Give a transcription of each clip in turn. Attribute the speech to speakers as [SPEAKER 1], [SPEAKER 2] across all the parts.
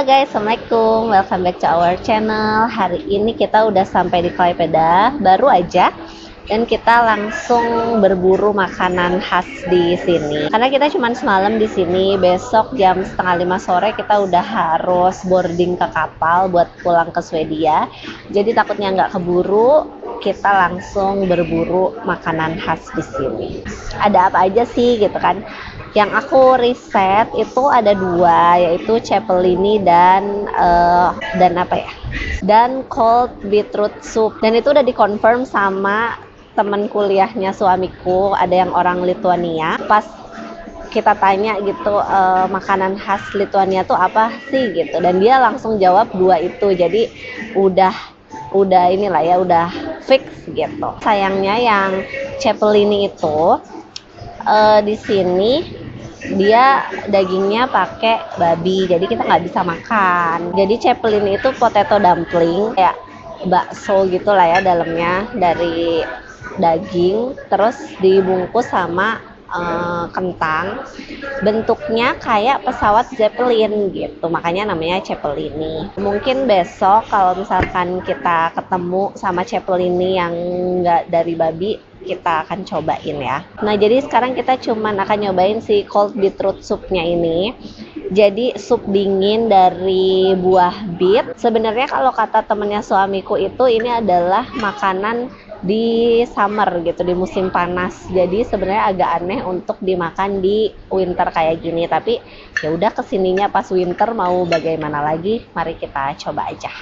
[SPEAKER 1] Halo guys, Assalamualaikum. Welcome back to our channel. Hari ini kita udah sampai di Klaipeda, baru aja. Dan kita langsung berburu makanan khas di sini. Karena kita cuma semalam di sini, besok jam 4:30 sore kita udah harus boarding ke kapal buat pulang ke Swedia. Jadi takutnya nggak keburu, kita langsung berburu makanan khas di sini. Ada apa aja sih gitu kan? Yang aku riset itu ada dua, yaitu cepelini dan cold beetroot soup. Dan itu udah dikonfirm sama teman kuliahnya suamiku, ada yang orang Lituania. Pas kita tanya gitu, makanan khas Lituania tuh apa sih gitu, dan dia langsung jawab dua itu. Jadi udah inilah ya, udah fix gitu. Sayangnya yang cepelini itu di sini dia dagingnya pakai babi, jadi kita nggak bisa makan. Jadi cepelini itu potato dumpling, kayak bakso gitulah ya, dalamnya dari daging, terus dibungkus sama kentang. Bentuknya kayak pesawat Zeppelin gitu, makanya namanya cepelini. Mungkin besok kalau misalkan kita ketemu sama cepelini yang nggak dari babi, kita akan cobain ya. Nah, jadi sekarang kita cuman akan nyobain si cold beetroot soupnya ini. Jadi sup dingin dari buah beet. Sebenarnya kalau kata temennya suamiku itu ini adalah makanan di summer gitu, di musim panas. Jadi sebenarnya agak aneh untuk dimakan di winter kayak gini. Tapi ya udah, kesininya pas winter, mau bagaimana lagi? Mari kita coba aja.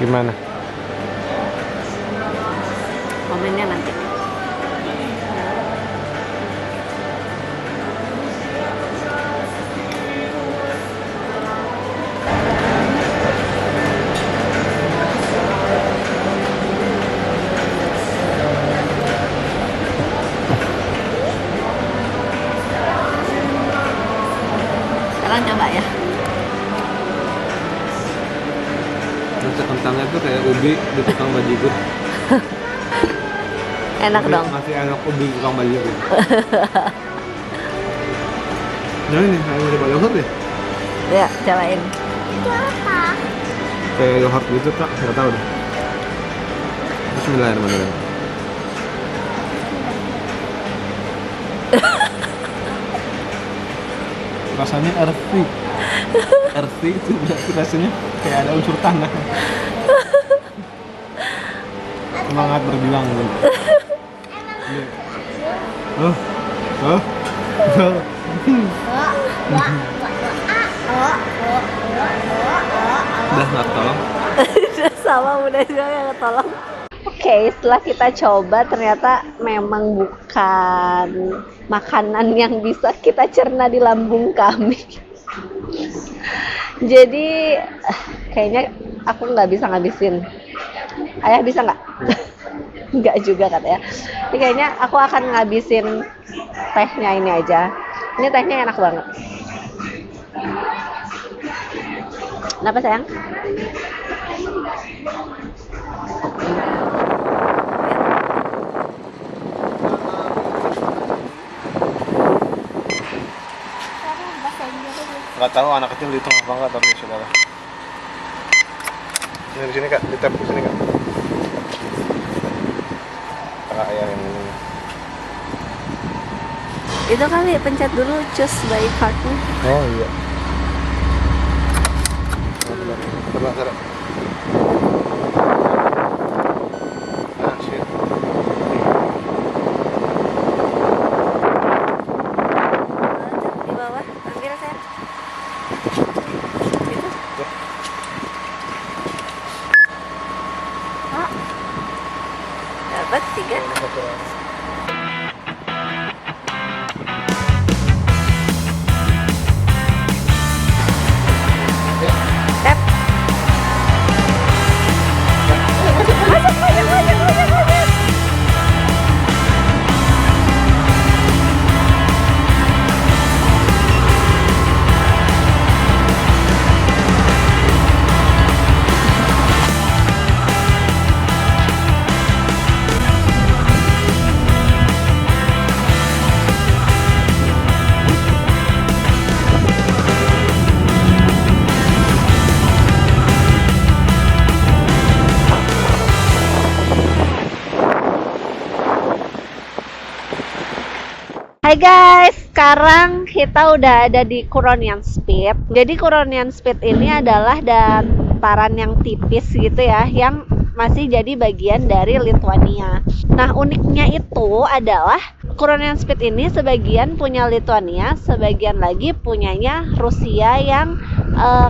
[SPEAKER 2] Gimana?
[SPEAKER 1] Komennya nanti. Sekarang coba ya.
[SPEAKER 2] Rasa kentangnya tuh kayak ubi di tukang bajigur.
[SPEAKER 1] Enak dong.
[SPEAKER 2] Masih enak ubi di tukang bajigur. Nah ini, kayak udah yogurt ya?
[SPEAKER 1] Ya, cobain.
[SPEAKER 2] Kayak yogurt gitu, Kak. Nggak tahu deh. Bismillahirrahmanirrahim. Rasanya earthy. Earthy itu berarti rasanya kayak ada unsur tanah. Semangat berjuang gitu. Udah nggak tolong.
[SPEAKER 1] Sama udah juga yang tolong. Oke, setelah kita coba ternyata memang bukan makanan yang bisa kita cerna di lambung kami. Jadi kayaknya aku nggak bisa ngabisin. Ayah bisa nggak? Nggak juga katanya. Ini kayaknya aku akan ngabisin tehnya ini aja. Ini tehnya enak banget. Kenapa sayang?
[SPEAKER 2] Nggak tahu anak kecil dihitung apa enggak, tapi saudara. Ini di sini Kak, di tab di sini Kak. Kakak ayah yang ini.
[SPEAKER 1] Itu kali pencet dulu choose by partner.
[SPEAKER 2] Oh iya. Coba. Ah, shit.
[SPEAKER 1] Tap. Masuk, banyak. Hai guys, sekarang kita udah ada di Curonian Spit. Jadi Curonian Spit ini adalah dataran yang tipis gitu ya, yang masih jadi bagian dari Lithuania. Nah, uniknya itu adalah Curonian Spit ini sebagian punya Lithuania, sebagian lagi punyanya Rusia yang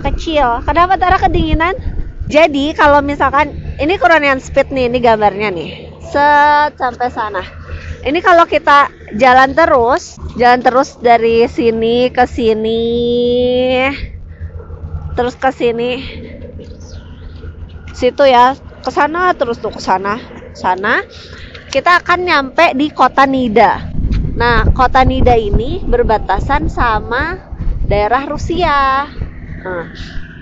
[SPEAKER 1] kecil. Kenapa Tara kedinginan? Jadi kalau misalkan ini Curonian Spit nih, ini gambarnya nih. Set sampai sana. Ini kalau kita jalan terus dari sini ke sini, terus ke sini, situ ya, ke sana terus tuh ke sana, kita akan nyampe di kota Nida. Nah, kota Nida ini berbatasan sama daerah Rusia. Nah,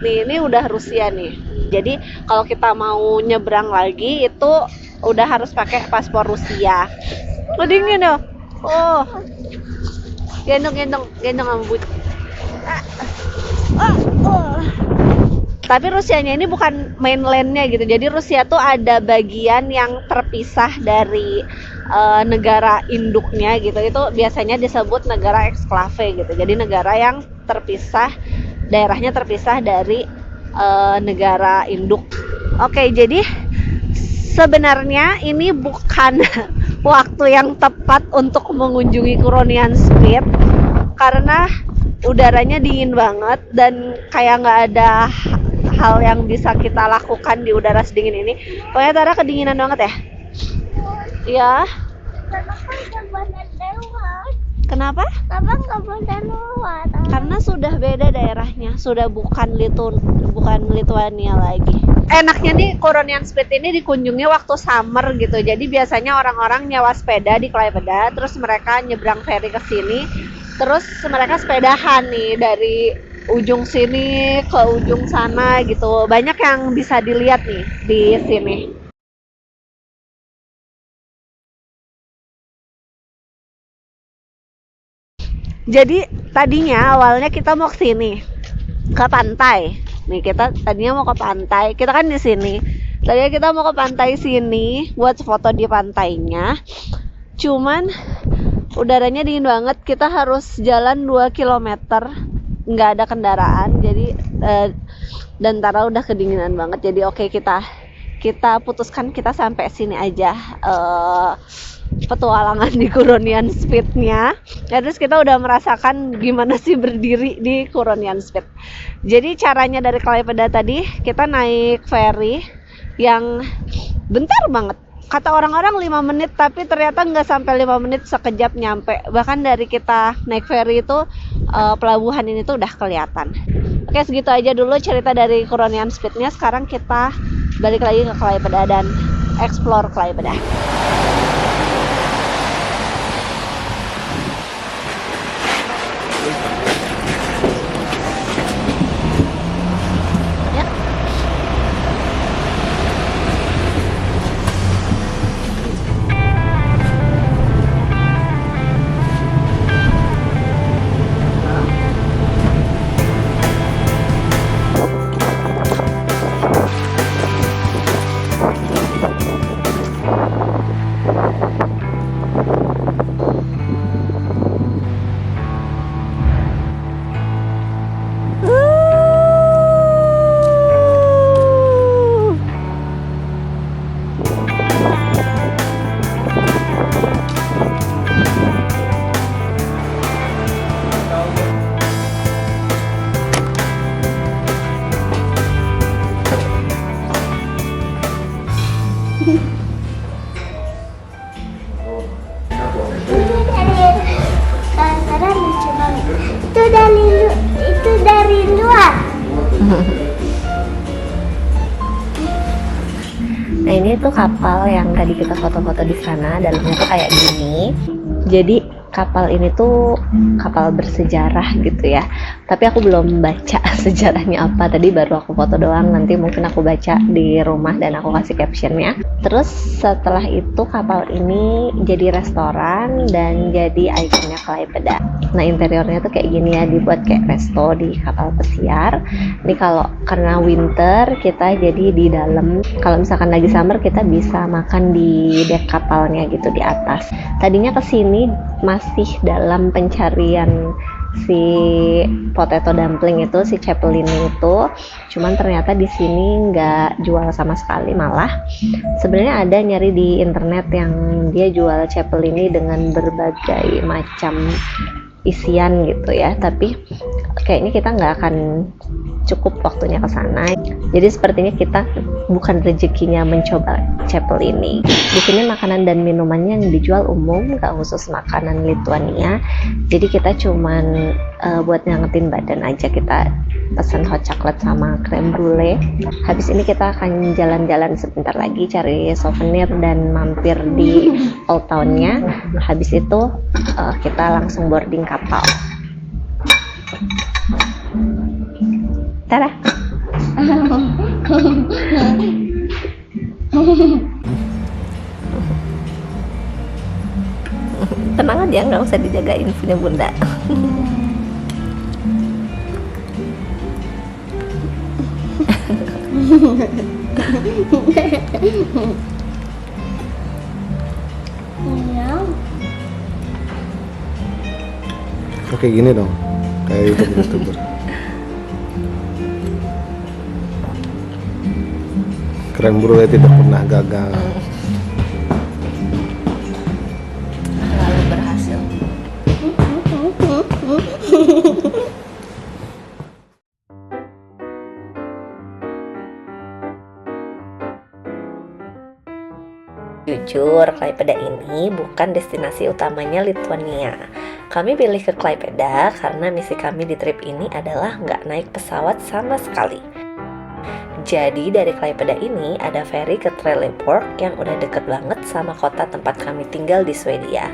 [SPEAKER 1] ini udah Rusia nih. Jadi kalau kita mau nyebrang lagi itu udah harus pakai paspor Rusia. Oh, dingin ya. Oh. Gendong rambut. Tapi Rusianya ini bukan mainlandnya gitu. Jadi Rusia tuh ada bagian yang terpisah dari negara induknya gitu. Itu biasanya disebut negara eksklave gitu. Jadi negara yang terpisah, daerahnya terpisah dari negara induk. Oke, jadi sebenarnya ini bukan waktu yang tepat untuk mengunjungi Curonian Spit karena udaranya dingin banget dan kayak nggak ada hal yang bisa kita lakukan di udara sedingin ini. Pokoknya Tara kedinginan banget ya? Iya. Kenapa?
[SPEAKER 3] Kenapa nggak boleh lewat?
[SPEAKER 1] Karena sudah beda daerahnya, sudah bukan Lithuania lagi. Enaknya nih Curonian Spit ini dikunjungi waktu summer gitu. Jadi biasanya orang-orang nyewa sepeda di Klaipeda, terus mereka nyebrang ferry ke sini, terus mereka sepedahan nih dari ujung sini ke ujung sana gitu. Banyak yang bisa dilihat nih di sini. Jadi tadinya awalnya kita mau ke sini, ke pantai. Nih kita tadinya mau ke pantai. Kita kan di sini. Tadinya kita mau ke pantai sini buat foto di pantainya. Cuman udaranya dingin banget. Kita harus jalan 2 km. Nggak ada kendaraan. Jadi dan Tara udah kedinginan banget. Jadi oke, kita putuskan kita sampai sini aja. Petualangan di Curonian Spit-nya. Ya, terus kita udah merasakan gimana sih berdiri di Curonian Spit. Jadi caranya dari Klaipeda tadi kita naik ferry yang bentar banget. Kata orang-orang 5 menit, tapi ternyata nggak sampai 5 menit, sekejap nyampe. Bahkan dari kita naik ferry itu pelabuhan ini tuh udah kelihatan. Oke, segitu aja dulu cerita dari Curonian Spit-nya. Sekarang kita balik lagi ke Klaipeda dan explore Klaipeda. Nah ini tuh kapal yang tadi kita foto-foto di sana, dalamnya tuh kayak gini. Jadi kapal ini tuh kapal bersejarah gitu ya. Tapi aku belum baca sejarahnya apa. Tadi baru aku foto doang. Nanti mungkin aku baca di rumah dan aku kasih captionnya. Terus setelah itu kapal ini jadi restoran dan jadi ikonnya Klaipeda. Nah interiornya tuh kayak gini ya, dibuat kayak resto di kapal pesiar. Ini kalau karena winter kita jadi di dalam. Kalau misalkan lagi summer kita bisa makan di deck kapalnya gitu di atas. Tadinya kesini masih dalam pencarian si potato dumpling itu, si cepelini itu, cuman ternyata di sini nggak jual sama sekali. Malah sebenarnya ada nyari di internet yang dia jual cepelini dengan berbagai macam isian gitu ya, tapi kayaknya kita nggak akan cukup waktunya ke sana. Jadi sepertinya kita bukan rezekinya mencoba cepel ini. Di sini makanan dan minumannya yang dijual umum, nggak khusus makanan Lituania. Jadi kita cuman buat nyangetin badan aja, kita pesan hot chocolate sama creme brulee. Habis ini kita akan jalan-jalan sebentar lagi cari souvenir dan mampir di Old Town-nya. Habis itu kita langsung boarding kapal. Tada. Tenang aja, nggak usah dijagain punya bunda.
[SPEAKER 2] Oke gini dong, kayak YouTuber. Creme brulee tidak pernah gagal.
[SPEAKER 1] Selalu berhasil. Jujur, Klaipeda ini bukan destinasi utamanya Lituania. Kami pilih ke Klaipeda karena misi kami di trip ini adalah nggak naik pesawat sama sekali. Jadi dari Klaipeda ini ada ferry ke Trelleborg yang udah deket banget sama kota tempat kami tinggal di Swedia.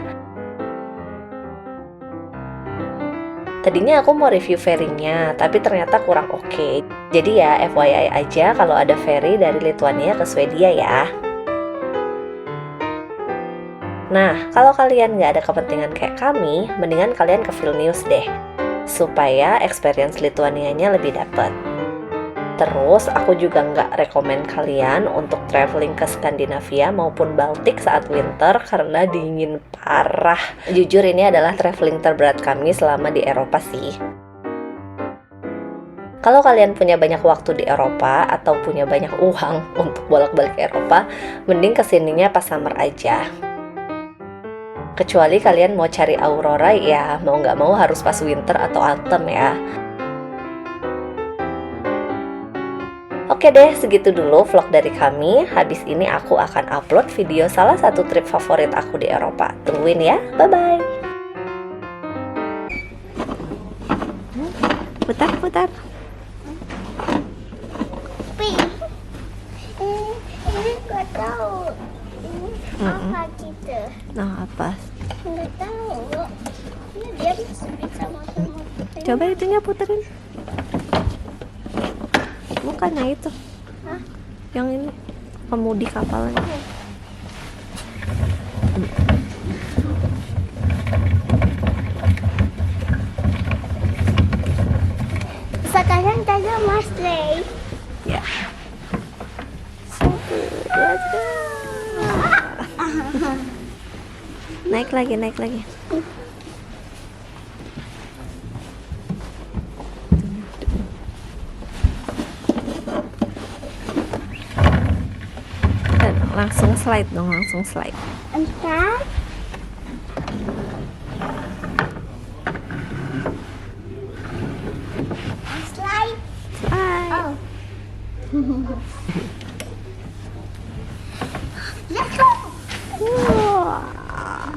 [SPEAKER 1] Tadinya aku mau review ferry-nya, tapi ternyata kurang oke. Jadi ya FYI aja kalau ada ferry dari Lituania ke Swedia ya. Nah, kalau kalian nggak ada kepentingan kayak kami, mendingan kalian ke Vilnius deh, supaya experience Lituanianya lebih dapet. Terus, aku juga nggak rekomen kalian untuk traveling ke Skandinavia maupun Baltik saat winter karena dingin parah. Jujur ini adalah traveling terberat kami selama di Eropa sih. Kalau kalian punya banyak waktu di Eropa atau punya banyak uang untuk bolak-balik Eropa, mending kesininya pas summer aja. Kecuali kalian mau cari aurora, ya mau nggak mau harus pas winter atau autumn ya. Oke deh, segitu dulu vlog dari kami. Habis ini aku akan upload video salah satu trip favorit aku di Eropa. Tungguin ya, bye-bye. Putar-putar.
[SPEAKER 3] Ini nggak tahu. Apa gitu?
[SPEAKER 1] Nah, apa?
[SPEAKER 3] Nggak tahu. Ini dia bisa sama-sama.
[SPEAKER 1] Coba itunya puterin. Bukannya itu.
[SPEAKER 3] Hah?
[SPEAKER 1] Yang ini, pemudi kapalnya.
[SPEAKER 3] Sekarang tanya Mas Ray.
[SPEAKER 1] Ya. 1, 2, 3. Naik lagi, naik lagi. Dan langsung slide dong, langsung slide.
[SPEAKER 3] Entar. Slide.
[SPEAKER 1] Slide.
[SPEAKER 3] Oh. Let's go.
[SPEAKER 1] Wah.